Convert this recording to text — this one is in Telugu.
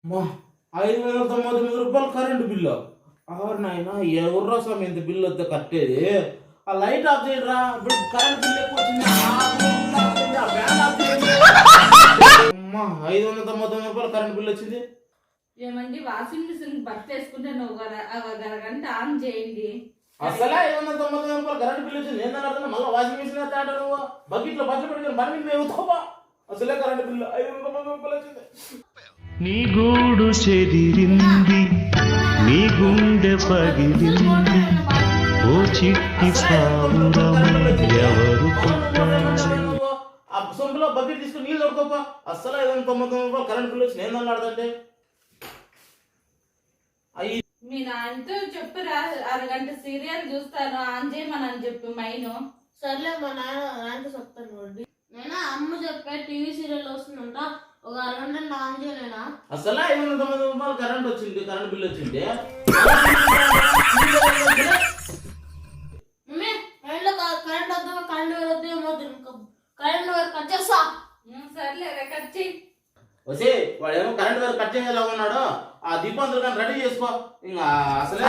మా 599 రూపాయలు కరెంటు బిల్లు. ఆరు నాయన ఎవర్రా స్వామి ఇంత బిల్లు వద్ద కట్టేది. ఆ లైట్ ఆఫ్ చేయరా, ఇప్పుడు కరెంట్ బిల్లు ఎక్కువ వచ్చింది. ఆ ఫ్యాన్ ఆఫ్ చేయండి. అమ్మా 599 రూపాయలు కరెంట్ బిల్లు వచ్చింది. ఏమండి వాషింగ్ మిషన్ బట్టలు వేసుకుంటే నువ్వు అరగంట ఆన్ చేయండి. అసలే 599 రూపాయలు కరెంట్ బిల్లు వచ్చింది. నేను అర్థం మళ్ళీ వాషింగ్ మిషన్ అయితే అంటారు నువ్వు బకెట్లో బట్టలు పెట్టుకుని బండి మీద అవుతావా? అసలే కరెంట్ బిల్లు 599 రూపాయలు వచ్చింది. నీ గూడు చెదిరింది, నీ గుండె పగిలింది, ఓ చిట్టి పావురము ఎవరు పుట్టారు? ఆ సొంపులో బకెట్ తీసుకుని నీళ్ళు దొరకప్ప. అసలు 599 రూపాయలు కరెంట్ బిల్లు వచ్చి నేను అన్నాడంటే మీ నాన్నతో చెప్పురా, అరగంట సీరియల్ చూస్తాను ఆన్ చేయమని చెప్పి మైను. సర్లే మా నాన్నతో చెప్తాను. నేను అమ్మ చెప్పే టీవీ సీరియల్ వస్తుందంట, ఒక అరగంట ఆన్ చేయలేనా? అసలు 599 రూపాయలు కరెంట్ వచ్చింది, కరెంట్ బిల్ వచ్చింది. మమ్మీ ఇంట్లో కరెంట్ వద్దు, కరెంట్ వేరు వద్దు, ఏమవుతుంది? కరెంట్ వేరు కట్ చేస్తా. సర్లే కట్ చెయ్యి. వసే వాడేమో కరెంట్ వేరు కట్ చేసేలా ఉన్నాడు. ఆ దీపాంతులు కానీ రెడీ చేసుకో. ఇంకా అసలే